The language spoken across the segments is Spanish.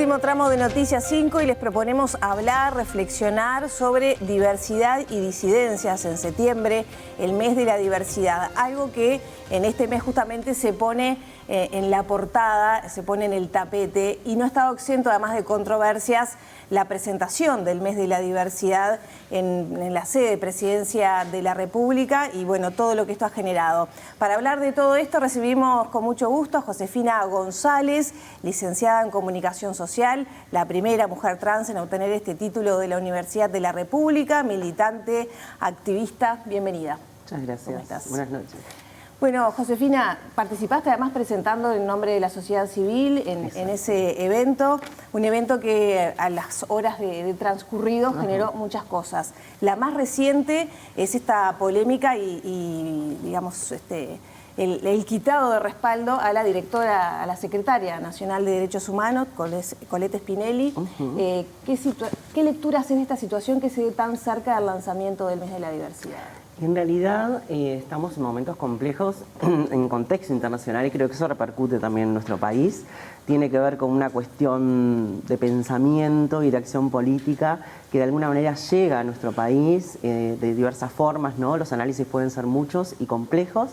Último tramo de Noticias 5 y les proponemos hablar, reflexionar sobre diversidad y disidencias en septiembre, el mes de la diversidad. Algo que en este mes justamente se pone en la portada, se pone en el tapete y no ha estado exento además de controversias la presentación del mes de la diversidad en la sede de Presidencia de la República y bueno, todo lo que esto ha generado. Para hablar de todo esto recibimos con mucho gusto a Josefina González, licenciada en Comunicación Social, la primera mujer trans en obtener este título de la Universidad de la República, militante, activista. Bienvenida. Muchas gracias. ¿Cómo estás? Buenas noches. Bueno, Josefina, participaste además presentando en nombre de la sociedad civil en ese evento, un evento que a las horas de transcurrido generó muchas cosas. La más reciente es esta polémica y digamos, el quitado de respaldo a la directora, a la secretaria nacional de Derechos Humanos, Colette Spinelli. ¿Qué lectura haces de esta situación que se dé tan cerca del lanzamiento del mes de la diversidad? En realidad estamos en momentos complejos en contexto internacional y creo que eso repercute también en nuestro país. Tiene que ver con una cuestión de pensamiento y de acción política que de alguna manera llega a nuestro país de diversas formas, ¿no? Los análisis pueden ser muchos y complejos.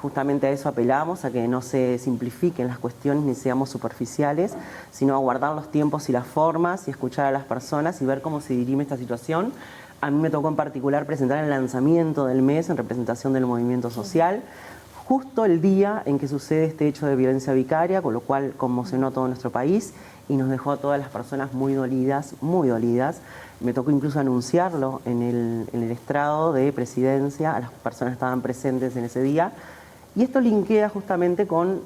Justamente a eso apelamos, a que no se simplifiquen las cuestiones ni seamos superficiales, sino a guardar los tiempos y las formas y escuchar a las personas y ver cómo se dirime esta situación. A mí me tocó en particular presentar el lanzamiento del mes en representación del movimiento social, justo el día en que sucede este hecho de violencia vicaria, con lo cual conmocionó a todo nuestro país y nos dejó a todas las personas muy dolidas, muy dolidas. Me tocó incluso anunciarlo en el estrado de Presidencia a las personas que estaban presentes en ese día. Y esto linkea justamente con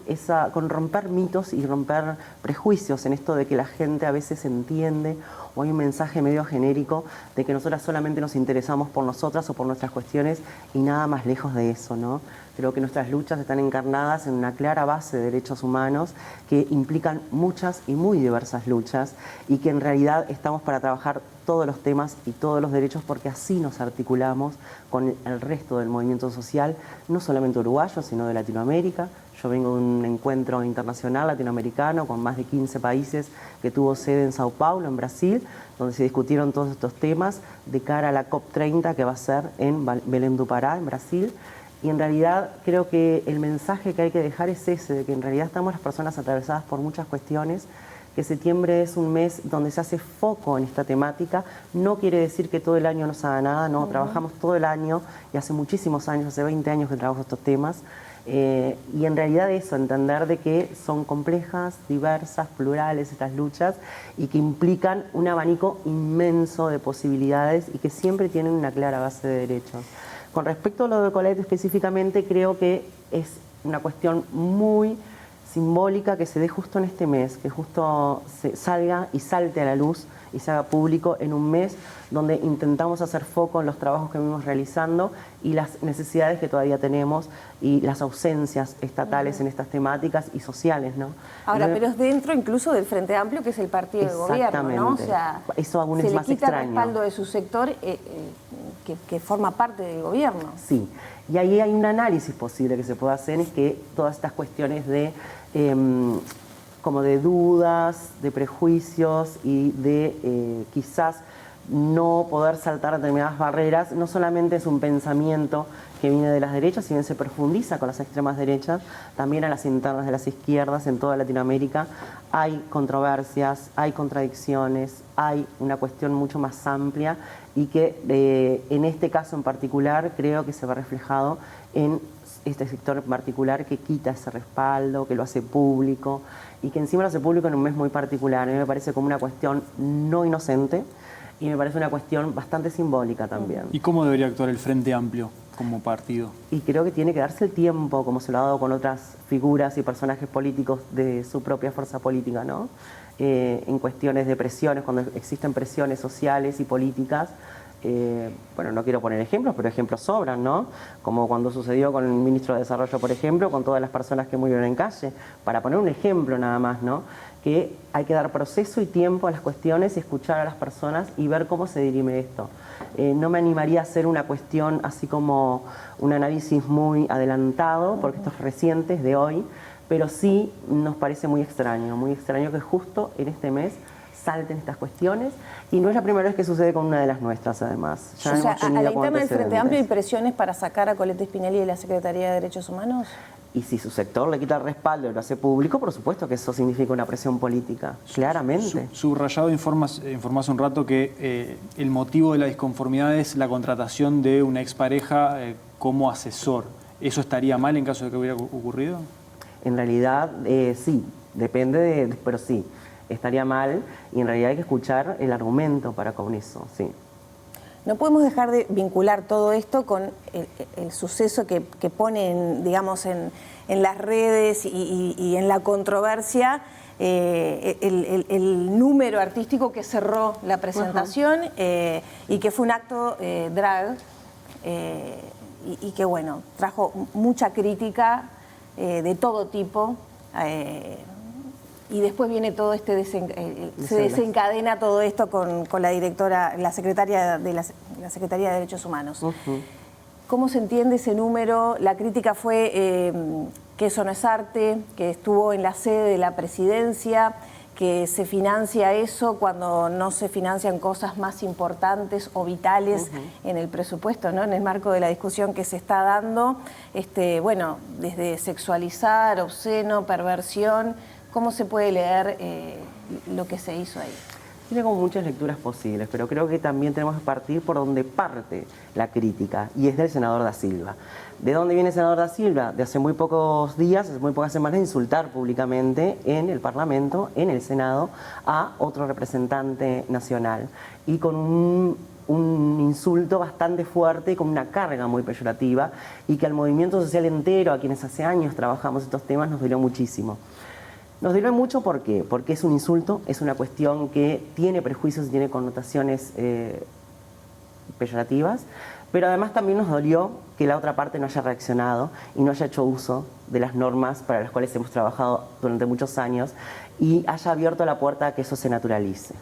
romper mitos y romper prejuicios en esto de que la gente a veces entiende o hay un mensaje medio genérico de que nosotras solamente nos interesamos por nosotras o por nuestras cuestiones y nada más lejos de eso, ¿no? Creo que nuestras luchas están encarnadas en una clara base de derechos humanos que implican muchas y muy diversas luchas y que en realidad estamos para trabajar todos los temas y todos los derechos porque así nos articulamos con el resto del movimiento social, no solamente uruguayo, sino de Latinoamérica. Yo vengo de un encuentro internacional latinoamericano con más de 15 países que tuvo sede en Sao Paulo, en Brasil, donde se discutieron todos estos temas de cara a la COP30 que va a ser en Belém do Pará, en Brasil. Y en realidad creo que el mensaje que hay que dejar es ese, de que en realidad estamos las personas atravesadas por muchas cuestiones, que septiembre es un mes donde se hace foco en esta temática. No quiere decir que todo el año no se haga nada, no, trabajamos todo el año y hace muchísimos años, hace 20 años que trabajo estos temas. Y en realidad eso, entender de que son complejas, diversas, plurales estas luchas y que implican un abanico inmenso de posibilidades y que siempre tienen una clara base de derechos. Con respecto a lo de Colette específicamente, creo que es una cuestión muy simbólica que se dé justo en este mes, que justo salga y salte a la luz y se haga público en un mes donde intentamos hacer foco en los trabajos que venimos realizando y las necesidades que todavía tenemos y las ausencias estatales en estas temáticas y sociales, ¿no? Ahora, pero es dentro incluso del Frente Amplio, que es el partido de gobierno, ¿no? O sea, eso aún es más extraño. Se le quita el respaldo de su sector que forma parte del gobierno. Sí, y ahí hay un análisis posible que se puede hacer, es que todas estas cuestiones de como de dudas, de prejuicios y de quizás no poder saltar determinadas barreras, no solamente es un pensamiento que viene de las derechas, si bien se profundiza con las extremas derechas, también a las internas de las izquierdas en toda Latinoamérica hay controversias, hay contradicciones, hay una cuestión mucho más amplia y que en este caso en particular creo que se va reflejado en este sector en particular que quita ese respaldo, que lo hace público y que encima lo hace público en un mes muy particular. A mí me parece como una cuestión no inocente y me parece una cuestión bastante simbólica también. ¿Y cómo debería actuar el Frente Amplio como partido? Y creo que tiene que darse el tiempo, como se lo ha dado con otras figuras y personajes políticos de su propia fuerza política, ¿no? En cuestiones de presiones, cuando existen presiones sociales y políticas, bueno, no quiero poner ejemplos, pero ejemplos sobran, ¿no? Como cuando sucedió con el ministro de Desarrollo, por ejemplo, con todas las personas que murieron en calle, para poner un ejemplo nada más, ¿no? Que hay que dar proceso y tiempo a las cuestiones y escuchar a las personas y ver cómo se dirime esto. No me animaría a hacer una cuestión así como un análisis muy adelantado, porque esto es reciente, es de hoy, pero sí nos parece muy extraño que justo en este mes salten estas cuestiones, y no es la primera vez que sucede con una de las nuestras, además. Ya o sea, a la interna del Frente Amplio hay presiones para sacar a Colette Spinelli de la Secretaría de Derechos Humanos. Y si su sector le quita el respaldo y lo hace público, por supuesto que eso significa una presión política, claramente. Subrayado informás hace un rato que el motivo de la disconformidad es la contratación de una expareja como asesor. ¿Eso estaría mal en caso de que hubiera ocurrido? En realidad, sí, depende pero sí, estaría mal, y en realidad hay que escuchar el argumento para con eso, sí. No podemos dejar de vincular todo esto con el suceso que pone, digamos, en las redes y en la controversia el número artístico que cerró la presentación y que fue un acto drag y que, bueno, trajo mucha crítica de todo tipo. Y después viene todo se desencadena todo esto con la directora, la secretaria de la Secretaría de Derechos Humanos. ¿Cómo se entiende ese número? La crítica fue que eso no es arte, que estuvo en la sede de la presidencia, que se financia eso cuando no se financian cosas más importantes o vitales en el presupuesto, ¿no? En el marco de la discusión que se está dando, bueno, desde sexualizar, obsceno, perversión. ¿Cómo se puede leer lo que se hizo ahí? Tiene como muchas lecturas posibles, pero creo que también tenemos que partir por donde parte la crítica, y es del senador Da Silva. ¿De dónde viene el senador Da Silva? De hace muy pocos días, hace muy pocas semanas, insultar públicamente en el Parlamento, en el Senado, a otro representante nacional, y con un insulto bastante fuerte y con una carga muy peyorativa, y que al movimiento social entero, a quienes hace años trabajamos estos temas, nos dolió muchísimo. Nos dolió mucho, ¿por qué? Porque es un insulto, es una cuestión que tiene prejuicios y tiene connotaciones peyorativas, pero además también nos dolió que la otra parte no haya reaccionado y no haya hecho uso de las normas para las cuales hemos trabajado durante muchos años y haya abierto la puerta a que eso se naturalice.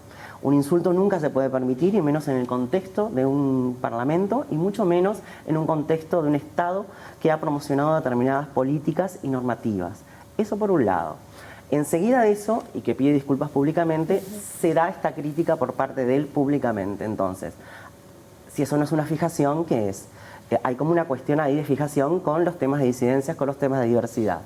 Un insulto nunca se puede permitir, y menos en el contexto de un parlamento, y mucho menos en un contexto de un Estado que ha promocionado determinadas políticas y normativas. Eso por un lado. Enseguida de eso, y que pide disculpas públicamente, se da esta crítica por parte de él públicamente. Entonces, si eso no es una fijación, ¿qué es? Hay como una cuestión ahí de fijación con los temas de disidencias, con los temas de diversidad.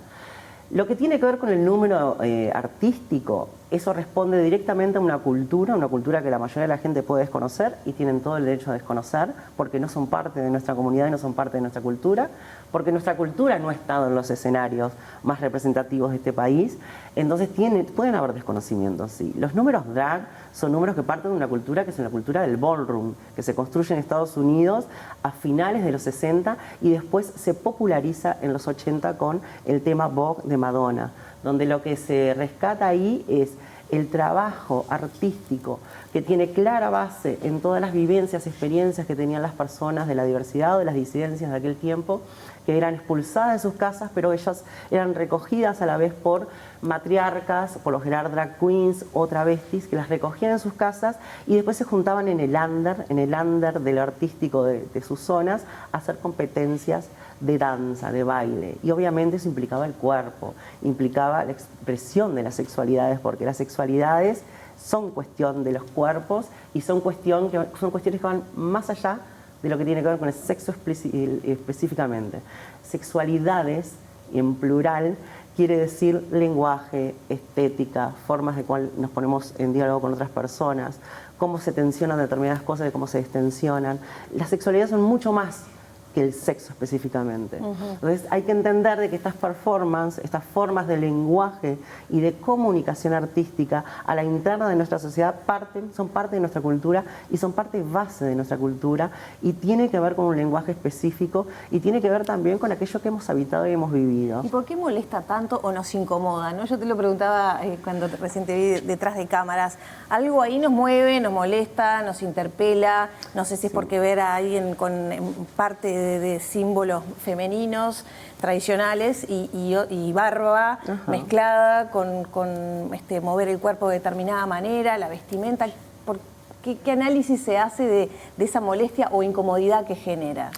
Lo que tiene que ver con el número artístico, eso responde directamente a una cultura que la mayoría de la gente puede desconocer, y tienen todo el derecho a desconocer, porque no son parte de nuestra comunidad y no son parte de nuestra cultura, porque nuestra cultura no ha estado en los escenarios más representativos de este país. Entonces pueden haber desconocimientos, sí. Los números drag son números que parten de una cultura que es la cultura del ballroom, que se construye en Estados Unidos a finales de los 60 y después se populariza en los 80 con el tema Vogue de Madonna, donde lo que se rescata ahí es el trabajo artístico que tiene clara base en todas las vivencias, experiencias que tenían las personas de la diversidad o de las disidencias de aquel tiempo, que eran expulsadas de sus casas, pero ellas eran recogidas a la vez por matriarcas, por lo general drag queens o travestis, que las recogían en sus casas y después se juntaban en el under de lo artístico de sus zonas, a hacer competencias de danza, de baile. Y obviamente eso implicaba el cuerpo, implicaba la expresión de las sexualidades, porque las sexualidades son cuestión de los cuerpos y son cuestiones que van más allá de lo que tiene que ver con el sexo específicamente. Sexualidades, en plural, quiere decir lenguaje, estética, formas de cual nos ponemos en diálogo con otras personas, cómo se tensionan determinadas cosas y cómo se destensionan. Las sexualidades son mucho más que el sexo específicamente. Entonces hay que entender de que estas performances, estas formas de lenguaje y de comunicación artística a la interna de nuestra sociedad son parte de nuestra cultura y son parte base de nuestra cultura, y tiene que ver con un lenguaje específico y tiene que ver también con aquello que hemos habitado y hemos vivido. ¿Y por qué molesta tanto o nos incomoda? ¿No? Yo te lo preguntaba cuando recién te vi detrás de cámaras. Algo ahí nos mueve, nos molesta, nos interpela. No sé si es porque ver a alguien con parte de símbolos femeninos tradicionales y barba mezclada con mover el cuerpo de determinada manera, la vestimenta. ¿Qué análisis se hace de esa molestia o incomodidad que genera?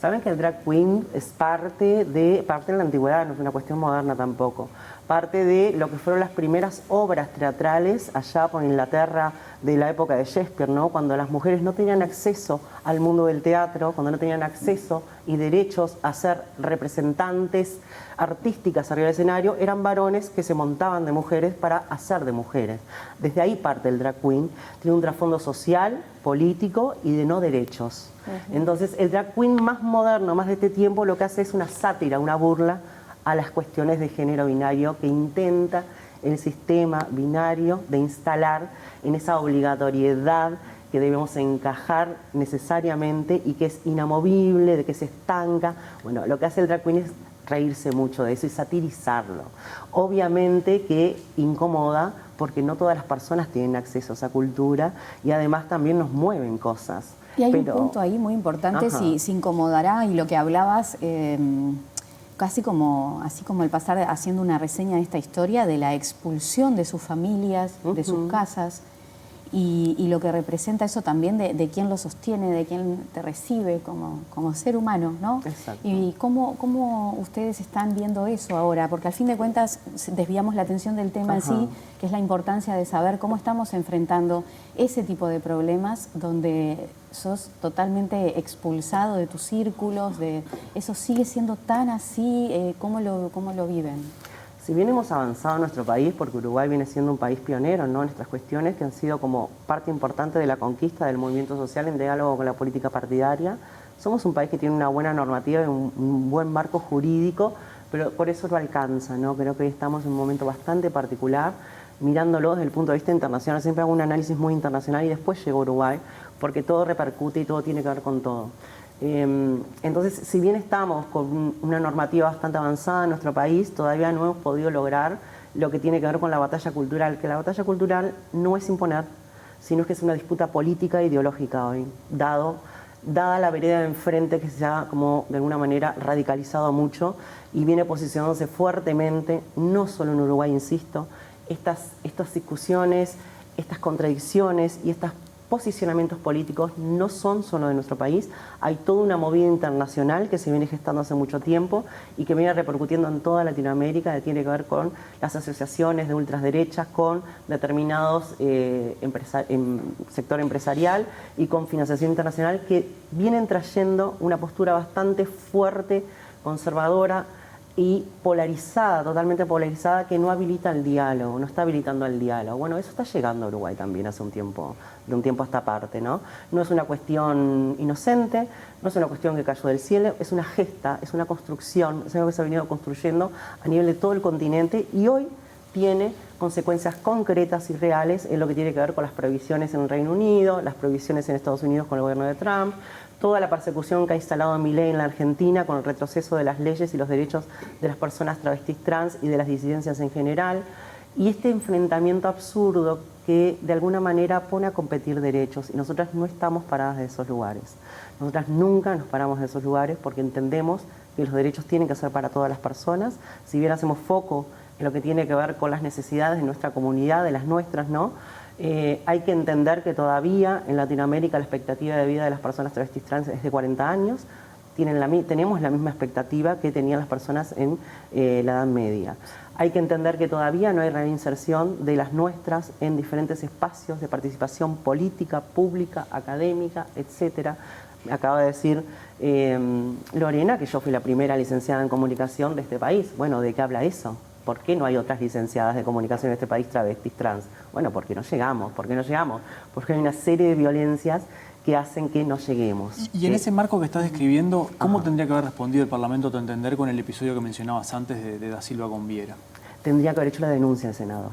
Saben que el drag queen es parte de la antigüedad, no es una cuestión moderna tampoco. Parte de lo que fueron las primeras obras teatrales allá por Inglaterra de la época de Shakespeare, ¿no? Cuando las mujeres no tenían acceso al mundo del teatro, cuando no tenían acceso y derechos a ser representantes artísticas arriba del escenario, eran varones que se montaban de mujeres para hacer de mujeres. Desde ahí parte el drag queen, tiene un trasfondo social, político y de no derechos. Entonces el drag queen más moderno, más de este tiempo, lo que hace es una sátira, una burla a las cuestiones de género binario que intenta el sistema binario de instalar en esa obligatoriedad que debemos encajar necesariamente y que es inamovible, de que se estanca. Bueno, lo que hace el drag queen es reírse mucho de eso y satirizarlo. Obviamente que incomoda porque no todas las personas tienen acceso a esa cultura y además también nos mueven cosas. Y hay un punto ahí muy importante, si incomodará, y lo que hablabas, casi como, así como el pasar haciendo una reseña de esta historia, de la expulsión de sus familias, de sus casas, y lo que representa eso también de quién lo sostiene, de quién te recibe como ser humano, ¿no? Exacto. Y cómo ustedes están viendo eso ahora, porque al fin de cuentas desviamos la atención del tema en sí, que es la importancia de saber cómo estamos enfrentando ese tipo de problemas donde sos totalmente expulsado de tus círculos, de eso sigue siendo tan así, ¿cómo lo viven? Si bien hemos avanzado en nuestro país, porque Uruguay viene siendo un país pionero, ¿no?, en estas cuestiones que han sido como parte importante de la conquista del movimiento social en diálogo con la política partidaria, somos un país que tiene una buena normativa y un buen marco jurídico, pero por eso no alcanza, ¿no? Creo que hoy estamos en un momento bastante particular, mirándolo desde el punto de vista internacional. Siempre hago un análisis muy internacional y después llego a Uruguay, porque todo repercute y todo tiene que ver con todo. Entonces, si bien estamos con una normativa bastante avanzada en nuestro país, todavía no hemos podido lograr lo que tiene que ver con la batalla cultural, que la batalla cultural no es imponer, sino que es una disputa política e ideológica hoy, dada la vereda de enfrente que se ha como de alguna manera radicalizado mucho y viene posicionándose fuertemente, no solo en Uruguay, insisto, estas discusiones, estas contradicciones y estos posicionamientos políticos no son solo de nuestro país, hay toda una movida internacional que se viene gestando hace mucho tiempo y que viene repercutiendo en toda Latinoamérica, que tiene que ver con las asociaciones de ultraderechas, con determinados sector empresarial y con financiación internacional que vienen trayendo una postura bastante fuerte, conservadora y polarizada, totalmente polarizada, que no habilita el diálogo, no está habilitando el diálogo. Bueno, eso está llegando a Uruguay también hace un tiempo, de un tiempo a esta parte, ¿no? No es una cuestión inocente, no es una cuestión que cayó del cielo, es una gesta, es una construcción, es algo que se ha venido construyendo a nivel de todo el continente y hoy tiene consecuencias concretas y reales en lo que tiene que ver con las prohibiciones en el Reino Unido, las prohibiciones en Estados Unidos con el gobierno de Trump, toda la persecución que ha instalado Milei en la Argentina con el retroceso de las leyes y los derechos de las personas travestis trans y de las disidencias en general, y este enfrentamiento absurdo que de alguna manera pone a competir derechos, y nosotras no estamos paradas de esos lugares. Nosotras nunca nos paramos de esos lugares porque entendemos que los derechos tienen que ser para todas las personas, si bien hacemos foco en lo que tiene que ver con las necesidades de nuestra comunidad, de las nuestras, ¿no? Hay que entender que todavía en Latinoamérica la expectativa de vida de las personas travestis trans es de 40 años, tenemos la misma expectativa que tenían las personas en la Edad Media. Hay que entender que todavía no hay reinserción de las nuestras en diferentes espacios de participación política, pública, académica, etcétera. Me acaba de decir Lorena que yo fui la primera licenciada en comunicación de este país. Bueno, ¿de qué habla eso? ¿Por qué no hay otras licenciadas de comunicación en este país travestis trans? Bueno, porque no llegamos. ¿Por qué no llegamos? Porque hay una serie de violencias que hacen que no lleguemos. Y en ese marco que estás describiendo, ¿cómo tendría que haber respondido el Parlamento a tu entender con el episodio que mencionabas antes de Da Silva con Viera? Tendría que haber hecho la denuncia al senador,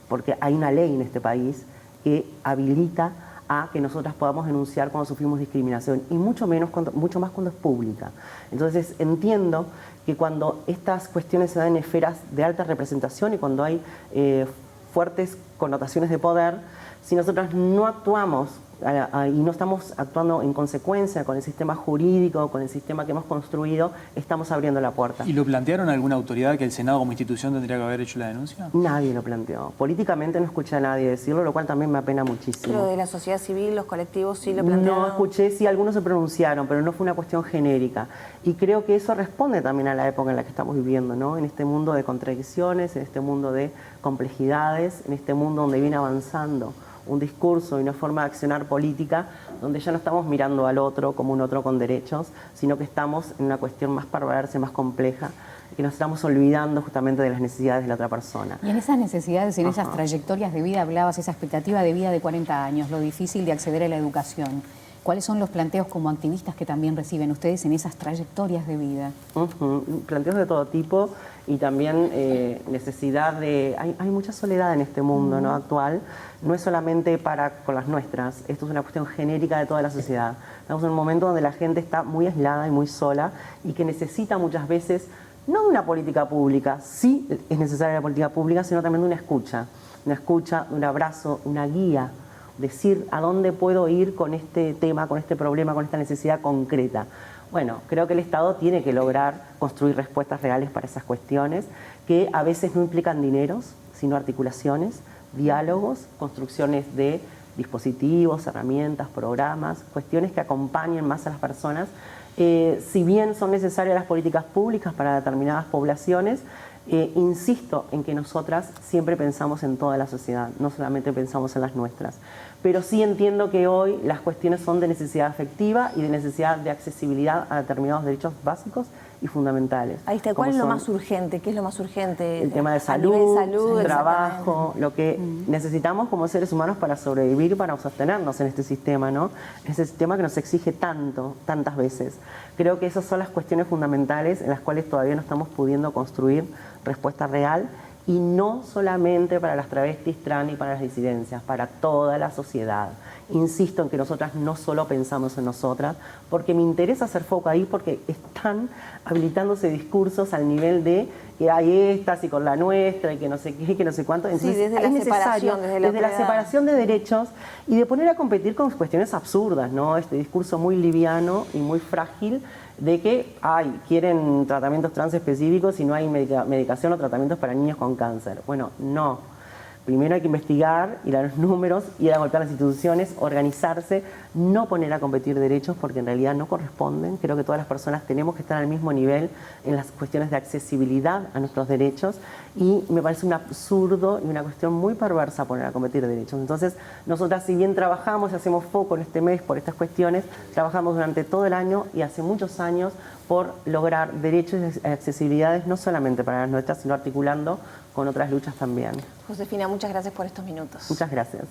porque hay una ley en este país que habilita a que nosotras podamos denunciar cuando sufrimos discriminación y mucho más cuando es pública. Entonces entiendo que cuando estas cuestiones se dan en esferas de alta representación y cuando hay fuertes connotaciones de poder, si nosotras no actuamos y no estamos actuando en consecuencia con el sistema jurídico, con el sistema que hemos construido, estamos abriendo la puerta. ¿Y lo plantearon alguna autoridad que el Senado como institución tendría que haber hecho la denuncia? Nadie lo planteó. Políticamente no escuché a nadie decirlo, lo cual también me apena muchísimo. Pero de la sociedad civil, los colectivos sí lo plantearon. No escuché, sí, algunos se pronunciaron, pero no fue una cuestión genérica. Y creo que eso responde también a la época en la que estamos viviendo, ¿no? En este mundo de contradicciones, en este mundo de complejidades, en este mundo donde viene avanzando un discurso y una forma de accionar política donde ya no estamos mirando al otro como un otro con derechos, sino que estamos en una cuestión más perversa, más compleja, que nos estamos olvidando justamente de las necesidades de la otra persona. Y en esas necesidades, en esas trayectorias de vida, hablabas, esa expectativa de vida de 40 años, lo difícil de acceder a la educación. ¿Cuáles son los planteos como activistas que también reciben ustedes en esas trayectorias de vida? Planteos de todo tipo y también necesidad de... Hay mucha soledad en este mundo, ¿no? Actual. No es solamente con las nuestras, esto es una cuestión genérica de toda la sociedad. Estamos en un momento donde la gente está muy aislada y muy sola y que necesita muchas veces, no de una política pública, sí es necesaria la política pública, sino también de una escucha, un abrazo, una guía. Decir a dónde puedo ir con este tema, con este problema, con esta necesidad concreta. Bueno, creo que el Estado tiene que lograr construir respuestas reales para esas cuestiones que a veces no implican dineros, sino articulaciones, diálogos, construcciones de dispositivos, herramientas, programas, cuestiones que acompañen más a las personas. Si bien son necesarias las políticas públicas para determinadas poblaciones, insisto en que nosotras siempre pensamos en toda la sociedad, no solamente pensamos en las nuestras. Pero sí entiendo que hoy las cuestiones son de necesidad afectiva y de necesidad de accesibilidad a determinados derechos básicos y fundamentales. Ahí está, ¿cuál es lo más urgente? ¿Qué es lo más urgente? El tema de salud, trabajo, lo que necesitamos como seres humanos para sobrevivir y para sostenernos en este sistema, ¿no? Ese sistema que nos exige tanto, tantas veces. Creo que esas son las cuestiones fundamentales en las cuales todavía no estamos pudiendo construir respuesta real, y no solamente para las travestis, trans y para las disidencias, para toda la sociedad. Insisto en que nosotras no solo pensamos en nosotras, porque me interesa hacer foco ahí, porque están habilitándose discursos al nivel de que hay estas y con la nuestra y que no sé qué, que no sé cuánto. Entonces, sí, desde la separación, desde la separación de derechos y de poner a competir con cuestiones absurdas, ¿no? Este discurso muy liviano y muy frágil de que quieren tratamientos trans específicos y no hay medicación o tratamientos para niños con cáncer. Bueno, no. Primero hay que investigar, ir a los números, ir a golpear las instituciones, organizarse, no poner a competir derechos porque en realidad no corresponden. Creo que todas las personas tenemos que estar al mismo nivel en las cuestiones de accesibilidad a nuestros derechos y me parece un absurdo y una cuestión muy perversa poner a competir derechos. Entonces, nosotras si bien trabajamos y hacemos foco en este mes por estas cuestiones, trabajamos durante todo el año y hace muchos años por lograr derechos y accesibilidades no solamente para las nuestras, sino articulando con otras luchas también. Josefina, muchas gracias por estos minutos. Muchas gracias.